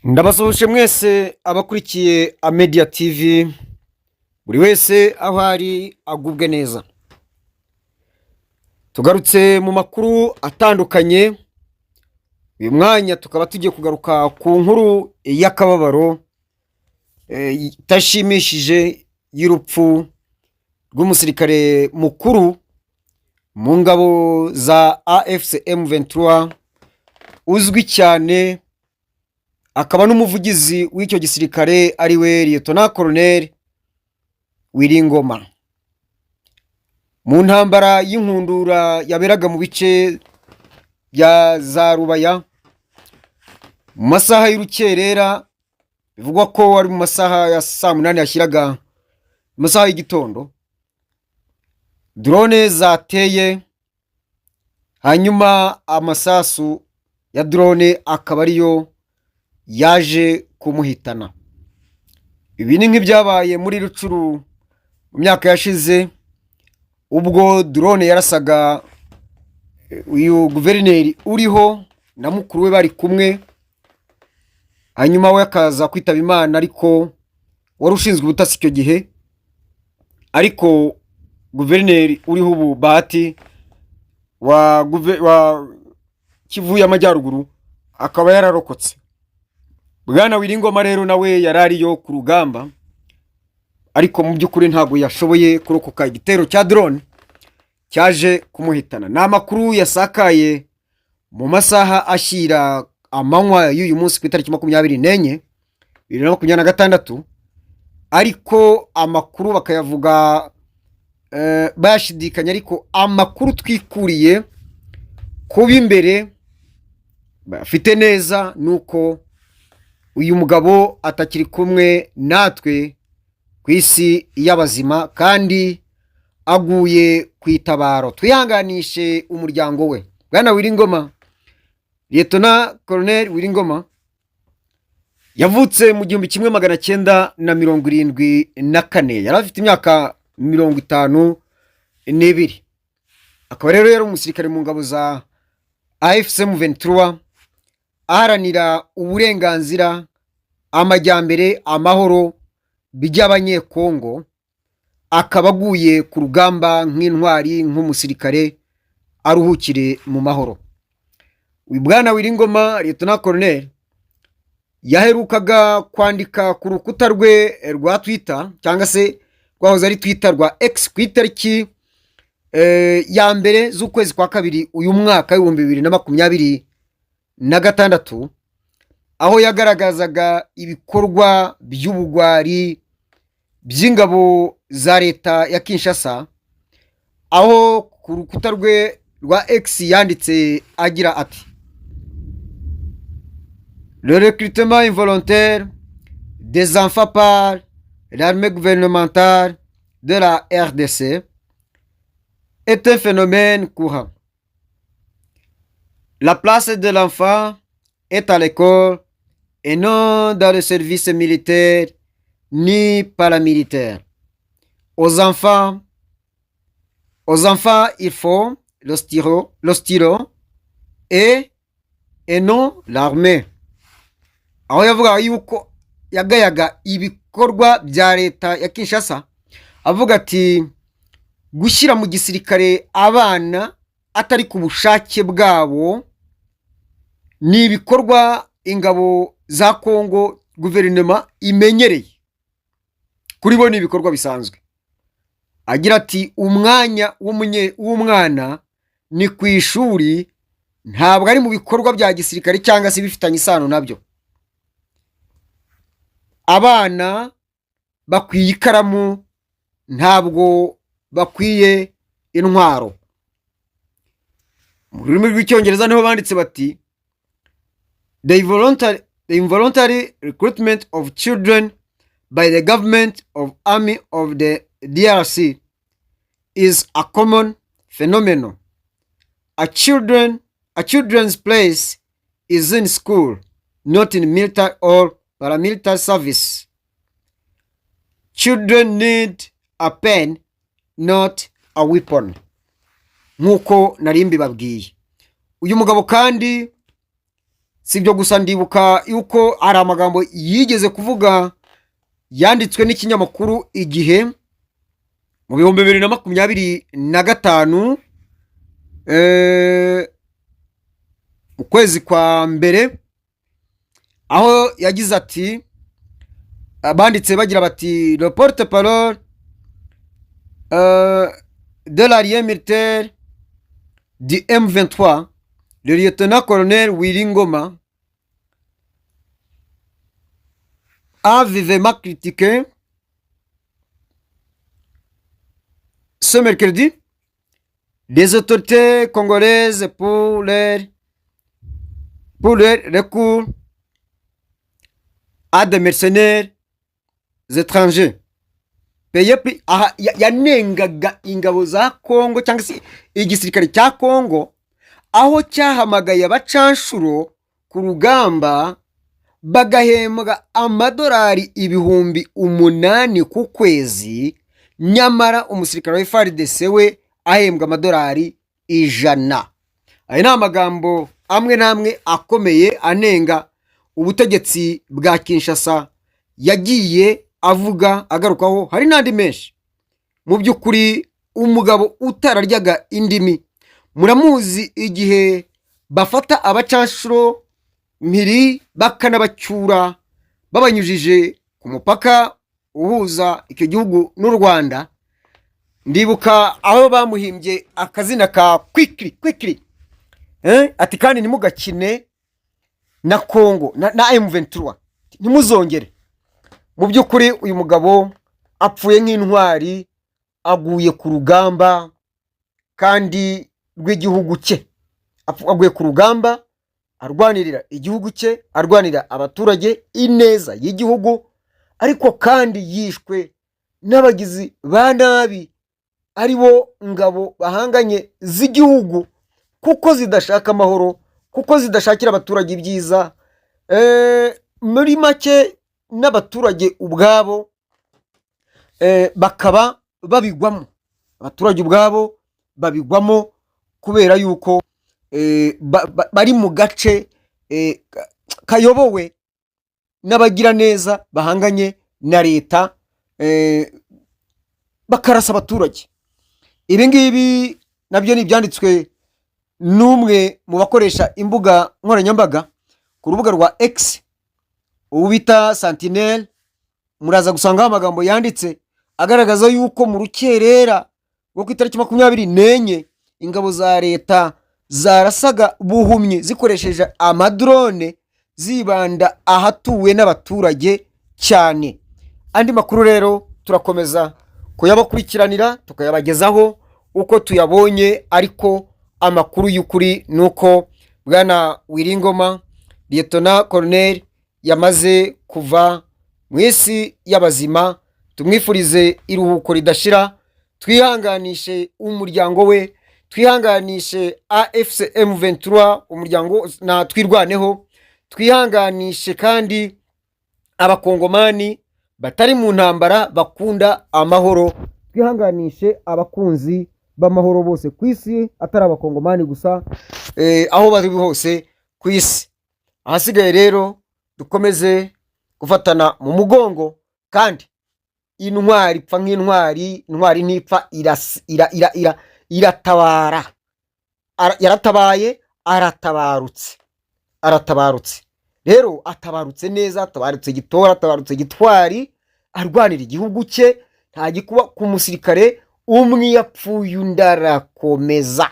Ndabasuhuje mwese abakurikiye Amedia TV, buri wese aho ari agubwe neza. Tugarutse mu makuru atandukanye, uyu mwanya tukaba tugiye kugaruka ku nkuru y'akababaro itashimishije y'urupfu rw'umusirikare mukuru mu ngabo za AFC M23 uzwi cyane akaba n'umuvugizi w'icyo gisirikare ari we Lieutenant Colonel Wiringoma. Mu ntambara y'inkundura yaberaga mu bice bya za Rubaya mu masaha y'urukerera, bivugwa ko ari mu masaha ya saa 8 yashyiraga mu masaha y'igitondo, drone zateye, hanyuma amasasu ya drone akaba ariyo yaje kumuhitana. Ibi ni nk'ibyabaye muri Rucuru mu myaka yashize, ubwo drone yarasaga uyu guverineri uriho na mukuru we bari kumwe, hanyuma we akaza kwitaba Imana, ariko wari ushinzwe ubutasi icyo gihe, ariko guverineri uriho ubu Bahati wa Kivu y'Amajyaruguru akaba yararokotse. Bwana Wiringoma rero nawe yarariyo ku rugamba, ariko mu by'ukuri ntago yashoboye kurokoka igitero cya drone cyaje kumuhitana. Ni amakuru yasakaye mu masaha ashyira amanywa y'uyu munsi ku itariki 24 2026, ariko amakuru bakayavuga bayashidikanya, ariko amakuru twikuriye kuba imbere bafite neza nuko uyu mugabo atakiri kumwe natwe ku isi y'abazima kandi aguye ku itabaro. Twihanganishe umuryango we. Bwana Wiringoma, Lieutenant Colonel Wiringoma yavutse mu 1974, yari afite imyaka 52. Akaba rero yari umusirikare mu ngabo za AFC M23 aharanira uburenganzira, amajyambere, amahoro by'abanyekongo. Akaba aguye ku rugamba nk'intwari, nk'umusirikare, aruhukire mu mahoro. Uyu Bwana Wiringoma Lieutenant Colonel yaherukaga kwandika ku rukuta rwe rwa Twitter, cyangwa se rwahoze ari Twitter rwa X, ku itariki ya mbere z'ukwezi kwa kabiri uyu mwaka w'2026, aho yagaragazaga ibikorwa by'ubugwari by'ingabo za leta ya Kinshasa, aho ku rukuta rwe rwa X yanditse agira ati: le recrutement involontaire des enfants par l'armée gouvernementale de la RDC est un phénomène courant. La place de l'enfant est à l'école et non dans le service militaire ni paramilitaire. Aux enfants, il faut le stylo et non l'armée. Aho yavuga yuko yagayaga ibikorwa bya leta ya Kinshasa, avuga ati gushyira mu gisirikare abana atari ku bushake bwabo ni ibikorwa ingabo za Kongo guverinoma imenyereye, kuri bo ni ibikorwa bisanzwe. Agira ati umwanya w'umwana ni ku ishuri, ntabwo ari mu bikorwa bya gisirikare cyangwa se bifitanye isano nabyo. Abana bakwiye ikaramu, ntabwo bakwiye intwaro. Mu rurimi rw'icyongereza niho banditse bati the involuntary recruitment of children by the government of army of the DRC is a common phenomenon. A children's place is in school, not in military or paramilitary service. Children need a pen, not a weapon. Nkuko nari mbibabwiye, uyu mugabo kandi sibyo gusa ndibuka yuko ari amagambo yigeze kuvuga yanditswe n'ikinyamakuru Igihe mu 2025 ukwezi kwa mbere, aho yagize ati, banditse bagira bati le porte-parole de l'arrière militaire du M23, le lieutenant-colonel Willy Ngoma, a vivement critiqué ce mercredi les autorités congolaises pour leur recours à des mercenaires étrangers payés plus. Yanengaga ingabo za Kongo cyangwa se igisirikare cya Kongo aho cyahamagaye abacanshuro ku rugamba bagahembwa amadolari 8,000 ku kwezi, nyamara umusirikare wa FARDC we ahembwa amadolari 100. Aya ni amagambo amwe namwe akomeye anenga ubutegetsi bwa Kinshasa yagiye avuga agarukaho. Hari n'andi menshi. Mu by'ukuri umugabo utararyaga indimi, muramuzi igihe bafata abacanshuro mpiri bakanabacyura babanyujije ku mupaka uhuza icyo gihugu n'u Rwanda. Ndibuka aho bamuhimbye akazina ka quickly ati kandi nimugakine na Kongo na M23 ntimuzongere. Mu by'ukuri uyu mugabo apfuye nk'intwari, aguye ku rugamba kandi rw'igihugu cye, aguye ku rugamba arwanirira igihugu cye, arwanira abaturage ineza y'igihugu, ariko kandi yishwe n'abagizi ba nabi aribo ngabo bahanganye z'igihugu, kuko zidashaka amahoro, kuko zidashakira abaturage ibyiza. Muri make n'abaturage ubwabo bakaba babigwamo, abaturage ubwabo babigwamo kubera yuko bari mu gace kayobowe n'abagira neza bahanganye na leta, bakarasa abaturage. Ibi ngibi nabyo ni ibyanditswe n'umwe mu bakoresha imbuga nkoranyambaga ku rubuga rwa X ubita Sentinel. Muraza gusangaho amagambo yanditse agaragaza yuko mu rukerera rwo ku itariki 24 ingabo za leta zarasaga buhumye zikoresheje amadrone zibanda ahatuwe n'abaturage cyane. Andi makuru rero turakomeza kuyabakurikiranira tukayabagezaho uko tuyabonye, ariko amakuru y'ukuri nuko bwana Willy Ngoma Lieutenant Colonel yamaze kuva mu isi y'abazima. Tumwifurize iruhuko ridashira, twihanganishe umuryango we, twihanganishe AFC M23 umuryango na twirwaneho, twihanganishe kandi abakongomani batari mu ntambara bakunda amahoro, twihanganishe abakunzi b'amahoro bose ku isi atari abakongomani gusa, aho bari hose ku isi. Ahasigaye rero dukomeze gufatana mu mugongo, kandi intwari ipfa nk'intwari, intwari ntipfa, iratabara. Yaratabaye, aratabarutse rero, atabarutse neza, atabarutse gitora, atabarutse gitwari, arwanira igihugu cye. Nta gikuba ku musirikare umwe yapfuye undarakomeza.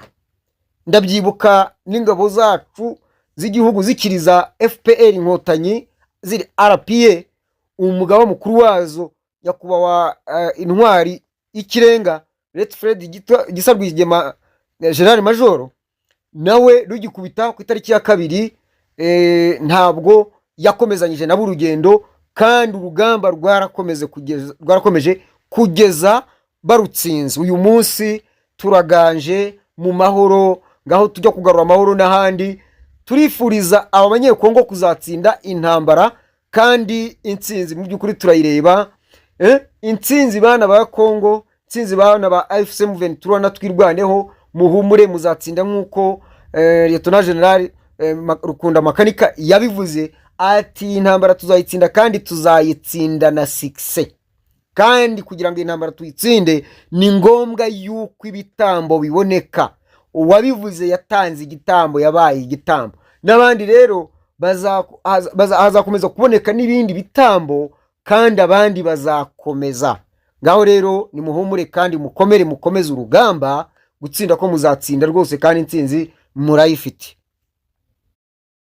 Ndabyibuka n'ingabo zacu z'igihugu zikiriza FPR inkotanyi ziri RPA, umugaba mukuru wazo yakubawa intwari ikirenga Ret Fred Gisarwigema General Major, nawe rugikubita ku itariki ya 2 ntabwo yakomezanyije nabo urugendo, kandi urugamba rwarakomeje kugeza barutsinze. Uyu munsi turaganje mu mahoro, ngaho tujya kugarura amahoro n'ahandi. Turifuriza aba banyekongo kuzatsinda intambara, kandi intsinzi mu by'ukuri turayireba. Intsinzi bana ba Kongo, intsinzi bana ba AFC M23 na twirwaneho, muhumure muzatsinda nk'uko Lieutenant General Rukunda Makanika yabivuze ati intambara tuzayitsinda kandi tuzayitsinda na sikise, kandi kugira ngo intambara tuyitsinde ni ngombwa yuko ibitambo biboneka. Uwabivuze yatanze igitambo, yabaye igitambo, n'abandi rero hazakomeza kuboneka n'ibindi bitambo kandi abandi bazakomeza. Ngaho rero nimuhumure kandi mukomere, mukomeze urugamba, gutsinda ko muzatsinda rwose kandi intsinzi murayifite.